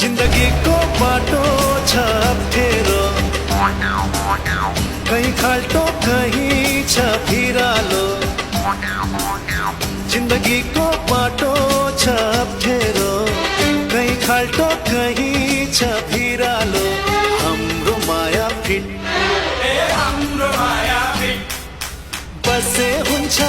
जिन्दगीको बाटो छ अप्ठ्यारो, कहीँ खाल्टो कहीँ छ भिरालो। जिन्दगीको बाटो छ अप्ठ्यारो, कहीँ खाल्टो कहीँ छ भिरालो। हाम्रो माया फिट हाम्रो माया फिट बसे हुन्छ